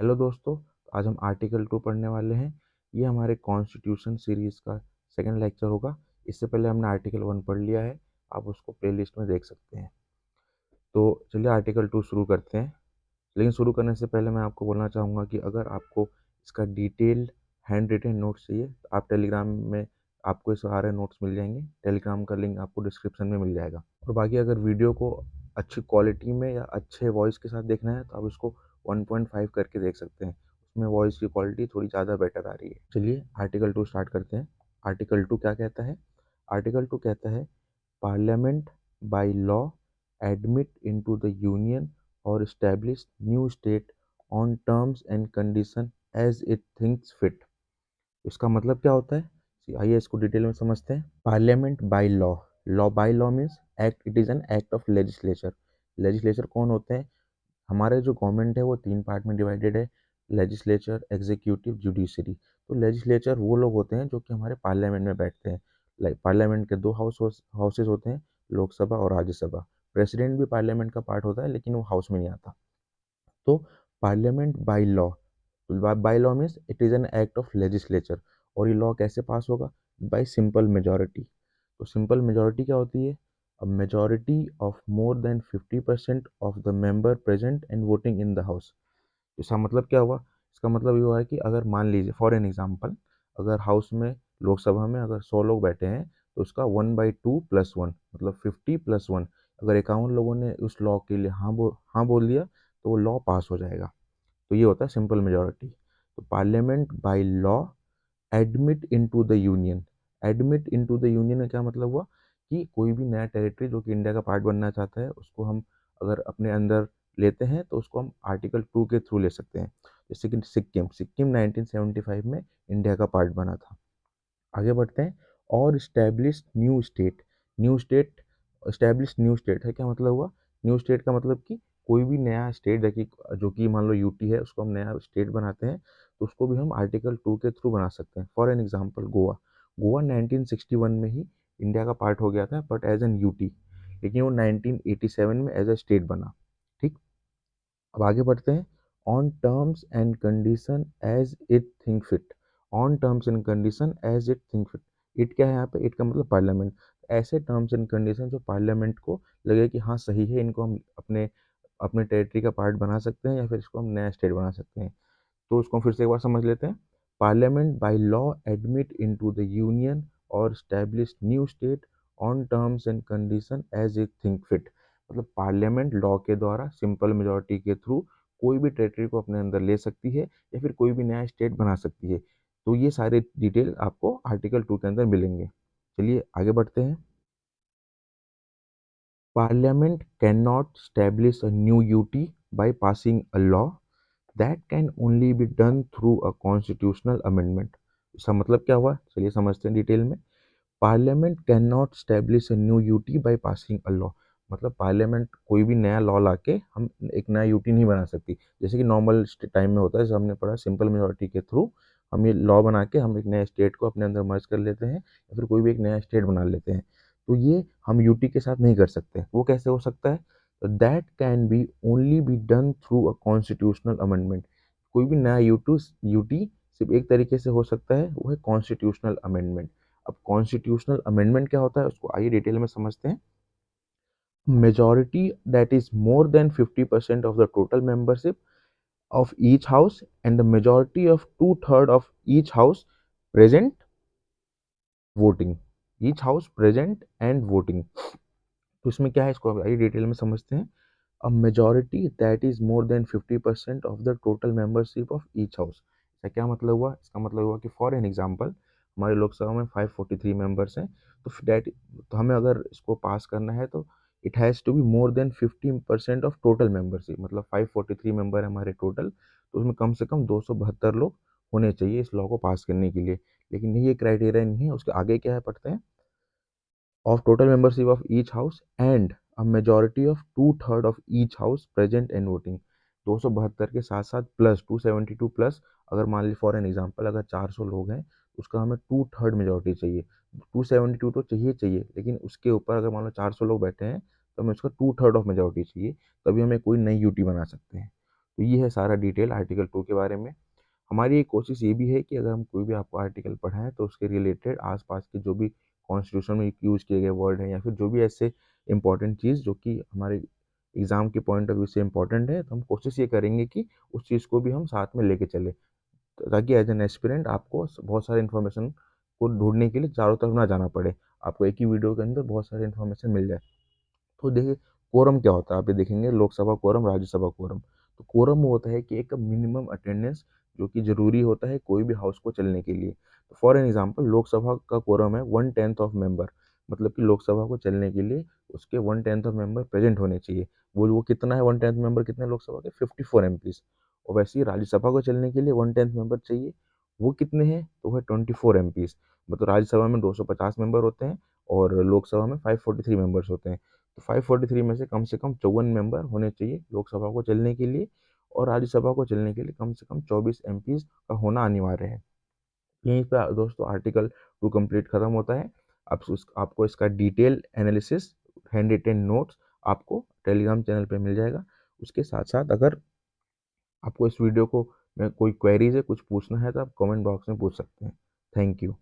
Hello दोस्तों, आज हम आर्टिकल 2 पढ़ने वाले हैं। ये हमारे कॉन्स्टिट्यूशन सीरीज़ का सेकंड लेक्चर होगा। इससे पहले हमने आर्टिकल 1 पढ़ लिया है, आप उसको प्लेलिस्ट में देख सकते हैं। तो चलिए आर्टिकल 2 शुरू करते हैं। लेकिन शुरू करने से पहले मैं आपको बोलना चाहूँगा कि अगर आपको इसका डिटेल्ड हैंड रिटन नोट्स चाहिए तो आप टेलीग्राम में आपको ये सारे नोट्स मिल जाएंगे। टेलीग्राम का लिंक आपको डिस्क्रिप्शन में मिल जाएगा। और बाकी अगर वीडियो को अच्छी क्वालिटी में या अच्छे वॉइस के साथ देखना है तो आप इसको 1.5 करके देख सकते हैं। उसमें वॉइस की क्वालिटी थोड़ी ज़्यादा बेटर आ रही है। चलिए आर्टिकल 2 स्टार्ट करते हैं। आर्टिकल 2 क्या कहता है? आर्टिकल 2 कहता है parliament by law admit into the union और establish new state on terms and condition as it thinks fit। इसका मतलब क्या होता है? आइए इसको डिटेल में समझते हैं। Parliament by law, law by law means act, it is an act of legislature. Legislature कौन होते हैं? हमारे जो गवर्नमेंट है वो 3 पार्ट में डिवाइडेड है, लेजिस्लेचर, एग्जीक्यूटिव, जुडिशरी। तो लेजिस्लेचर वो लोग होते हैं जो कि हमारे पार्लियामेंट में बैठते हैं। लाइक पार्लियामेंट के 2 हाउसेस होते हैं, लोकसभा और राज्यसभा। प्रेसिडेंट भी पार्लियामेंट का पार्ट होता है लेकिन वो हाउस में नहीं आता। तो parliament by law, by law means it is an act of legislature. और ये लॉ कैसे पास होगा? Bye simple majority. तो सिंपल मेजॉरिटी क्या होती है? A majority of more than 50% of the member present and voting in the house. इसका मतलब क्या हुआ? इसका मतलब ये हुआ है कि अगर मान लीजिए फॉर एन एग्जांपल, अगर हाउस में, लोकसभा में अगर 100 लोग बैठे हैं तो उसका 1/2 प्लस 1 मतलब 50 प्लस 1। अगर 51 लोगों ने उस लॉ के लिए हाँ बोल दिया तो वो लॉ पास हो जाएगा। तो ये होता है सिंपल मेजॉरिटी। तो parliament by law admit into the union. Admit into the union का क्या मतलब हुआ? कि कोई भी नया टेरिटरी जो कि इंडिया का पार्ट बनना चाहता है उसको हम अगर अपने अंदर लेते हैं तो उसको हम आर्टिकल 2 के थ्रू ले सकते हैं। जैसे कि सिक्किम, 1975 में इंडिया का पार्ट बना था। आगे बढ़ते हैं। और establish new state. New state, establish new state है क्या मतलब हुआ? न्यू स्टेट का मतलब कि कोई भी नया स्टेट जो कि मान लो यूटी है, उसको हम नया स्टेट बनाते हैं तो उसको भी हम आर्टिकल 2 के थ्रू बना सकते हैं। For an example Goa, Goa 1961 में ही इंडिया का पार्ट हो गया था बट एज एन यूटी, लेकिन वो 1987 में एज ए स्टेट बना। ठीक, अब आगे बढ़ते हैं। On terms and condition as it think fit. On terms and condition as it think fit. It क्या है यहाँ पे? इट का मतलब पार्लियामेंट। ऐसे टर्म्स एंड कंडीशन जो पार्लियामेंट को लगे कि हाँ सही है, इनको हम अपने अपने टेरिटरी का पार्ट बना सकते हैं या फिर इसको हम नया स्टेट बना सकते हैं। तो उसको फिर से एक बार समझ लेते हैं। Parliament by law admit into the union और establish new state on terms and condition as it think fit. मतलब पार्लियामेंट लॉ के द्वारा सिंपल मेजॉरिटी के थ्रू कोई भी टेरिटरी को अपने अंदर ले सकती है या फिर कोई भी नया स्टेट बना सकती है। तो ये सारे डिटेल आपको आर्टिकल 2 के अंदर मिलेंगे। चलिए आगे बढ़ते हैं। Parliament can not establish a new UT by passing a law that can only be done through a constitutional amendment. इसका मतलब क्या हुआ? चलिए समझते हैं डिटेल में। Parliament can not establish a new UT by passing a law. मतलब parliament कोई भी नया लॉ लाके हम एक नया यूटी नहीं बना सकती, जैसे कि नॉर्मल टाइम में होता है, जैसे हमने पढ़ा सिंपल मेजॉरिटी के थ्रू हम ये लॉ बना के हम एक नए स्टेट को अपने अंदर मर्ज कर लेते हैं या फिर कोई भी एक नया स्टेट बना लेते हैं। तो ये हम यूटी के साथ नहीं कर सकते। वो कैसे हो सकता है? तो that can be only be done through a constitutional amendment. कोई भी नया यूटी सिर्फ एक तरीके से हो सकता है, वो है कॉन्स्टिट्यूशनल अमेंडमेंट। अब कॉन्स्टिट्यूशनल अमेंडमेंट क्या होता है उसको आइए डिटेल में समझते हैं। Majority that is more than 50% of the total membership of each house and the majority of two-third of each house present voting। each house present and voting। तो इसमें क्या है इसको आइए डिटेल में समझते हैं। A majority that is more than 50% of the total membership of each house. इसका क्या मतलब हुआ? इसका मतलब हुआ कि फॉर एन एग्जांपल हमारे लोकसभा में 543 मेंबर्स हैं। तो दैट, तो हमें अगर इसको पास करना है तो it has to be more than 50% of total membership. मतलब 543 मेंबर है हमारे टोटल, तो उसमें कम से कम 272 लोग होने चाहिए इस लॉ को पास करने के लिए। लेकिन ये क्राइटेरिया नहीं है। उसके आगे क्या है पढ़ते हैं। of total membership of each house and a majority of two-third of each house present and voting। 272 के साथ साथ प्लस 272 प्लस, अगर मान ली फॉर एन एग्जांपल अगर 400 लोग हैं तो उसका हमें 2/3 मेजॉरिटी चाहिए। 272 तो चाहिए चाहिए, लेकिन उसके ऊपर अगर मान लो 400 लोग बैठे हैं तो हमें उसका 2/3 ऑफ मेजॉरिटी चाहिए, तभी हमें कोई नई यूटी बना सकते हैं। तो ये है सारा डिटेल आर्टिकल 2 के बारे में। हमारी एक कोशिश ये भी है कि अगर हम कोई भी आपको आर्टिकल पढ़ाएँ तो उसके रिलेटेड आस-पास के जो भी कॉन्स्टिट्यूशन में यूज़ किए गए वर्ड हैं या फिर जो भी ऐसे इम्पोर्टेंट चीज़ जो कि हमारे एग्ज़ाम के पॉइंट ऑफ व्यू से इम्पोर्टेंट है, तो हम कोशिश ये करेंगे कि उस चीज़ को भी हम साथ में लेके चलें। ताकि एज एन एस्पिरेंट आपको बहुत सारे इन्फॉर्मेशन को ढूँढने के लिए चारों तरफ ना जाना पड़े। आपको एक ही वीडियो के अंदर बहुत सारी इन्फॉर्मेशन मिल जाए। तो देखिए कोरम क्या होता है, आप ये देखेंगे लोकसभा कोरम, राज्यसभा कोरम। तो कोरम वो होता है कि एक मिनिमम अटेंडेंस जो कि ज़रूरी होता है कोई भी हाउस को चलने के लिए। तो फॉर एन एग्ज़ाम्पल लोकसभा का कोरम है 1/10 ऑफ मेंबर, मतलब कि लोकसभा को चलने के लिए उसके 1/10 ऑफ मेंबर प्रेज़ेंट होने चाहिए। वो कितना है 1/10 मेंबर कितने हैं लोकसभा के? 54 एमपीज़। और वैसे ही राज्यसभा को चलने के लिए 1/10 मेंबर चाहिए, वो कितने हैं? तो वो है 24 एमपीज़। मतलब राज्यसभा में 250 मेंबर होते हैं और लोकसभा में 543 मेंबर्स होते हैं। तो 543 में से कम 54 मेंबर होने चाहिए लोकसभा को चलने के लिए, और राज्यसभा को चलने के लिए कम से कम 24 एमपीज़ का होना अनिवार्य है। यहीं पे दोस्तों आर्टिकल 2 कंप्लीट खत्म होता है। आपको इसका detail analysis, hand retain notes आपको टेलीग्राम चैनल पे मिल जाएगा। उसके साथ-साथ अगर आपको इस वीडियो को में कोई क्वेरीज़ है, कुछ पूछना है तो आप कमेंट बॉक्स में पूछ सकते हैं। Thank you.